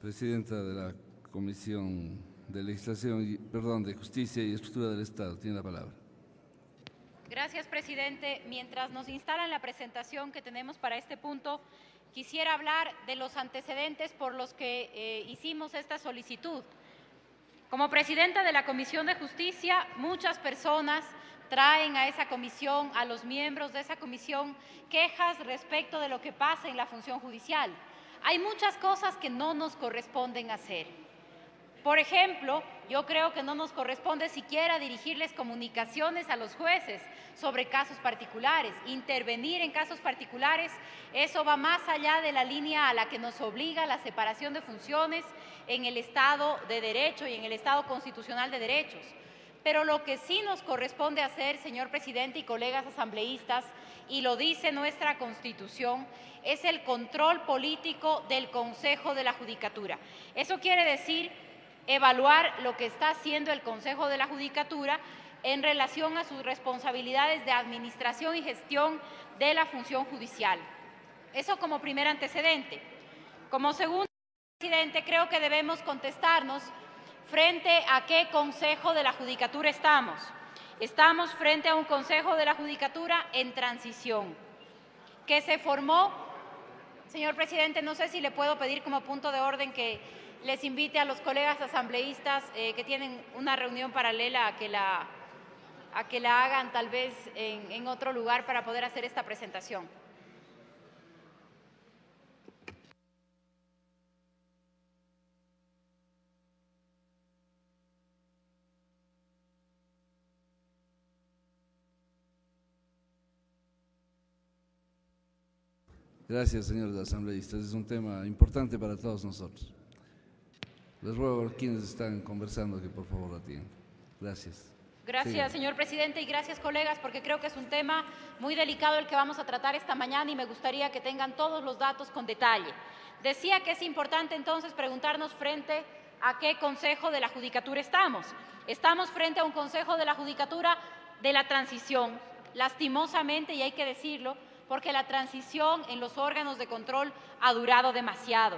Presidenta de la Comisión de de Justicia y Estructura del Estado, tiene la palabra. Gracias, presidente. Mientras nos instalan la presentación que tenemos para este punto, quisiera hablar de los antecedentes por los que hicimos esta solicitud. Como presidenta de la Comisión de Justicia, muchas personas traen a esa comisión, a los miembros de esa comisión, quejas respecto de lo que pasa en la función judicial. Hay muchas cosas que no nos corresponden hacer. Por ejemplo, yo creo que no nos corresponde siquiera dirigirles comunicaciones a los jueces sobre casos particulares. Intervenir en casos particulares, eso va más allá de la línea a la que nos obliga la separación de funciones en el Estado de Derecho y en el Estado constitucional de derechos. Pero lo que sí nos corresponde hacer, señor presidente y colegas asambleístas, y lo dice nuestra Constitución, es el control político del Consejo de la Judicatura. Eso quiere decir evaluar lo que está haciendo el Consejo de la Judicatura en relación a sus responsabilidades de administración y gestión de la función judicial. Eso como primer antecedente. Como segundo antecedente, creo que debemos contestarnos frente a qué Consejo de la Judicatura estamos. Estamos frente a un Consejo de la Judicatura en transición, que se formó. Señor presidente, no sé si le puedo pedir como punto de orden que les invite a los colegas asambleístas que tienen una reunión paralela a que la hagan tal vez en otro lugar para poder hacer esta presentación. Gracias, señores asambleístas. Es un tema importante para todos nosotros. Les ruego a quienes están conversando que por favor atiendan. Gracias. Gracias, señor presidente, y gracias, colegas, porque creo que es un tema muy delicado el que vamos a tratar esta mañana y me gustaría que tengan todos los datos con detalle. Decía que es importante entonces preguntarnos frente a qué Consejo de la Judicatura estamos. Estamos frente a un Consejo de la Judicatura de la transición, lastimosamente, y hay que decirlo, porque la transición en los órganos de control ha durado demasiado.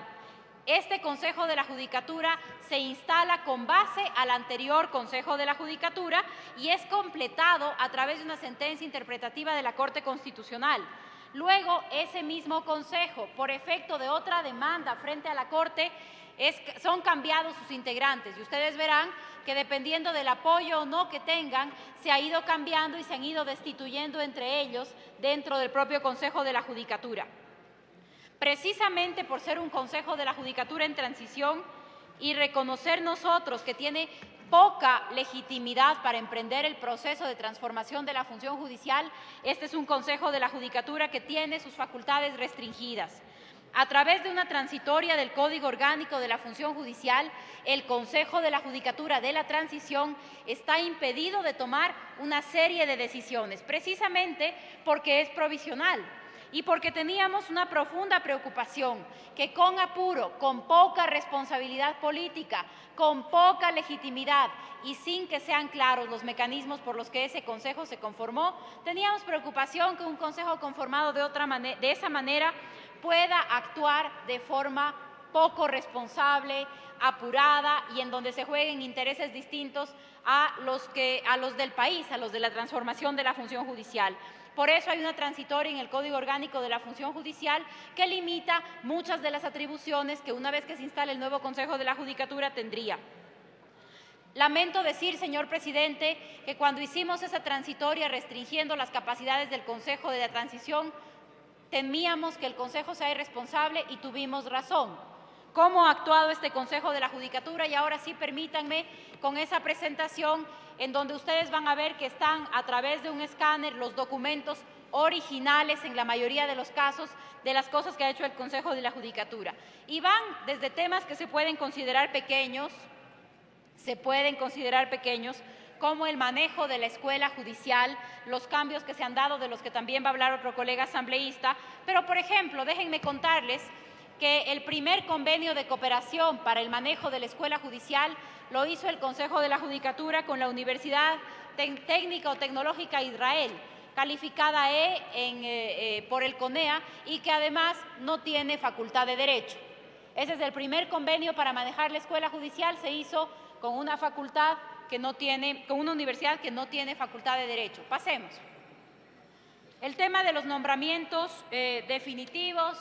Este Consejo de la Judicatura se instala con base al anterior Consejo de la Judicatura y es completado a través de una sentencia interpretativa de la Corte Constitucional. Luego, ese mismo Consejo, por efecto de otra demanda frente a la Corte, son cambiados sus integrantes y ustedes verán que dependiendo del apoyo o no que tengan, se ha ido cambiando y se han ido destituyendo entre ellos dentro del propio Consejo de la Judicatura. Precisamente por ser un Consejo de la Judicatura en transición y reconocer nosotros que tiene poca legitimidad para emprender el proceso de transformación de la función judicial, este es un Consejo de la Judicatura que tiene sus facultades restringidas. A través de una transitoria del Código Orgánico de la Función Judicial, el Consejo de la Judicatura de la Transición está impedido de tomar una serie de decisiones, precisamente porque es provisional y porque teníamos una profunda preocupación que con apuro, con poca responsabilidad política, con poca legitimidad y sin que sean claros los mecanismos por los que ese Consejo se conformó, teníamos preocupación que un Consejo conformado de esa manera pueda actuar de forma poco responsable, apurada y en donde se jueguen intereses distintos a los del país, a los de la transformación de la función judicial. Por eso hay una transitoria en el Código Orgánico de la Función Judicial que limita muchas de las atribuciones que una vez que se instale el nuevo Consejo de la Judicatura tendría. Lamento decir, señor presidente, que cuando hicimos esa transitoria restringiendo las capacidades del Consejo de la Transición, temíamos que el Consejo sea irresponsable y tuvimos razón. ¿Cómo ha actuado este Consejo de la Judicatura? Y ahora sí, permítanme, con esa presentación, en donde ustedes van a ver que están a través de un escáner los documentos originales en la mayoría de los casos de las cosas que ha hecho el Consejo de la Judicatura. Y van desde temas que se pueden considerar pequeños, como el manejo de la escuela judicial, los cambios que se han dado, de los que también va a hablar otro colega asambleísta. Pero, por ejemplo, déjenme contarles que el primer convenio de cooperación para el manejo de la escuela judicial lo hizo el Consejo de la Judicatura con la Universidad Técnica o Tecnológica Israel, calificada E por el CONEA y que además no tiene facultad de derecho. Ese es el primer convenio para manejar la escuela judicial, se hizo con una facultad que no tiene, con una universidad que no tiene facultad de Derecho. Pasemos. El tema de los nombramientos definitivos,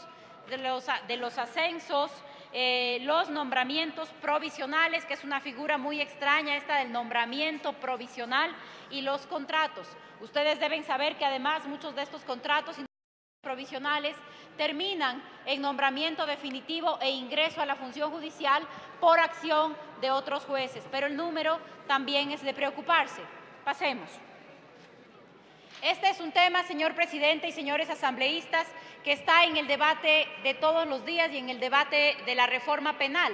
de los ascensos, los nombramientos provisionales, que es una figura muy extraña esta del nombramiento provisional, y los contratos. Ustedes deben saber que además muchos de estos contratos provisionales terminan en nombramiento definitivo e ingreso a la función judicial por acción de otros jueces, pero el número también es de preocuparse. Pasemos. Este es un tema, señor presidente y señores asambleístas, que está en el debate de todos los días y en el debate de la reforma penal.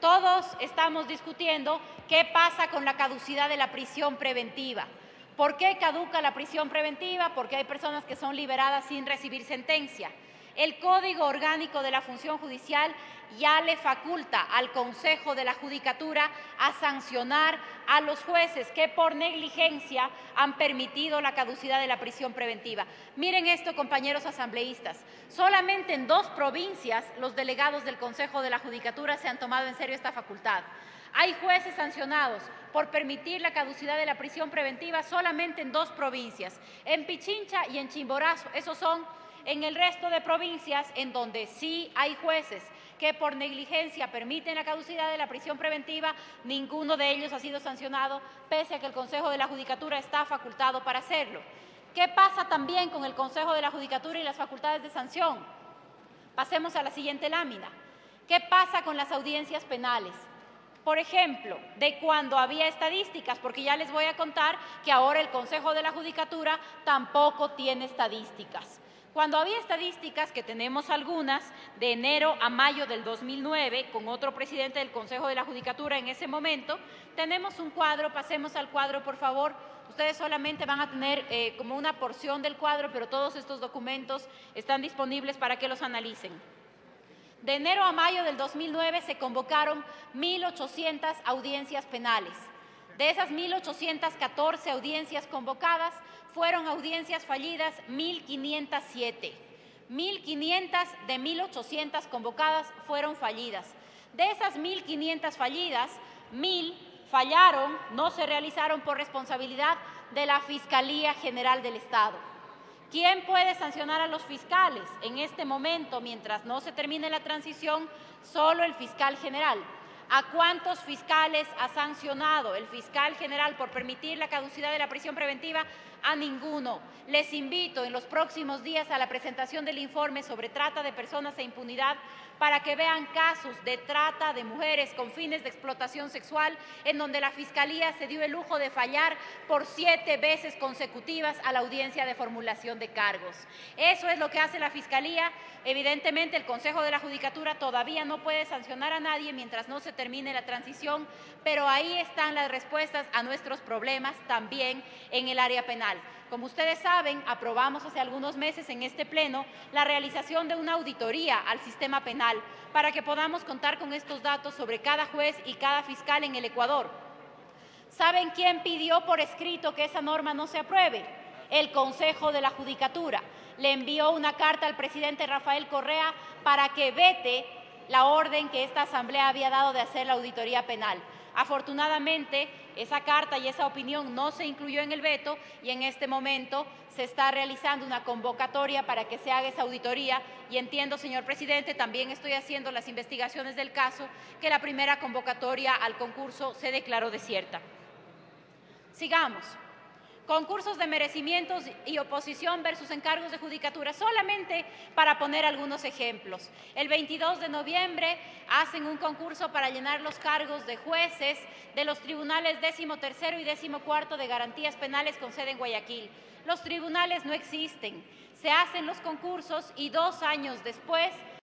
Todos estamos discutiendo qué pasa con la caducidad de la prisión preventiva. ¿Por qué caduca la prisión preventiva? Porque hay personas que son liberadas sin recibir sentencia. El Código Orgánico de la Función Judicial ya le faculta al Consejo de la Judicatura a sancionar a los jueces que por negligencia han permitido la caducidad de la prisión preventiva. Miren esto, compañeros asambleístas, solamente en 2 provincias los delegados del Consejo de la Judicatura se han tomado en serio esta facultad. Hay jueces sancionados por permitir la caducidad de la prisión preventiva solamente en 2 provincias, en Pichincha y en Chimborazo. Esos son. En el resto de provincias, en donde sí hay jueces que por negligencia permiten la caducidad de la prisión preventiva, ninguno de ellos ha sido sancionado, pese a que el Consejo de la Judicatura está facultado para hacerlo. ¿Qué pasa también con el Consejo de la Judicatura y las facultades de sanción? Pasemos a la siguiente lámina. ¿Qué pasa con las audiencias penales? Por ejemplo, de cuando había estadísticas, porque ya les voy a contar que ahora el Consejo de la Judicatura tampoco tiene estadísticas. Cuando había estadísticas, que tenemos algunas, de enero a mayo del 2009, con otro presidente del Consejo de la Judicatura en ese momento, tenemos un cuadro. Pasemos al cuadro, por favor. Ustedes solamente van a tener como una porción del cuadro, pero todos estos documentos están disponibles para que los analicen. De enero a mayo del 2009 se convocaron 1.800 audiencias penales. De esas 1.814 audiencias convocadas, fueron audiencias fallidas 1.507. 1.500 de 1.800 convocadas fueron fallidas. De esas 1.500 fallidas, 1.000 fallaron, no se realizaron por responsabilidad de la Fiscalía General del Estado. ¿Quién puede sancionar a los fiscales? En este momento, mientras no se termine la transición, solo el fiscal general. ¿A cuántos fiscales ha sancionado el fiscal general por permitir la caducidad de la prisión preventiva? A ninguno. Les invito en los próximos días a la presentación del informe sobre trata de personas e impunidad para que vean casos de trata de mujeres con fines de explotación sexual en donde la Fiscalía se dio el lujo de fallar por 7 veces consecutivas a la audiencia de formulación de cargos. Eso es lo que hace la Fiscalía. Evidentemente, el Consejo de la Judicatura todavía no puede sancionar a nadie mientras no se termine la transición, pero ahí están las respuestas a nuestros problemas también en el área penal. Como ustedes saben, aprobamos hace algunos meses en este Pleno la realización de una auditoría al sistema penal para que podamos contar con estos datos sobre cada juez y cada fiscal en el Ecuador. ¿Saben quién pidió por escrito que esa norma no se apruebe? El Consejo de la Judicatura. Le envió una carta al presidente Rafael Correa para que vete la orden que esta Asamblea había dado de hacer la auditoría penal. Afortunadamente, esa carta y esa opinión no se incluyó en el veto y en este momento se está realizando una convocatoria para que se haga esa auditoría y entiendo, señor presidente, también estoy haciendo las investigaciones del caso, que la primera convocatoria al concurso se declaró desierta. Sigamos. Concursos de merecimientos y oposición versus encargos de judicatura, solamente para poner algunos ejemplos. El 22 de noviembre hacen un concurso para llenar los cargos de jueces de los tribunales 13º y 14º de garantías penales con sede en Guayaquil. Los tribunales no existen. Se hacen los concursos y 2 años después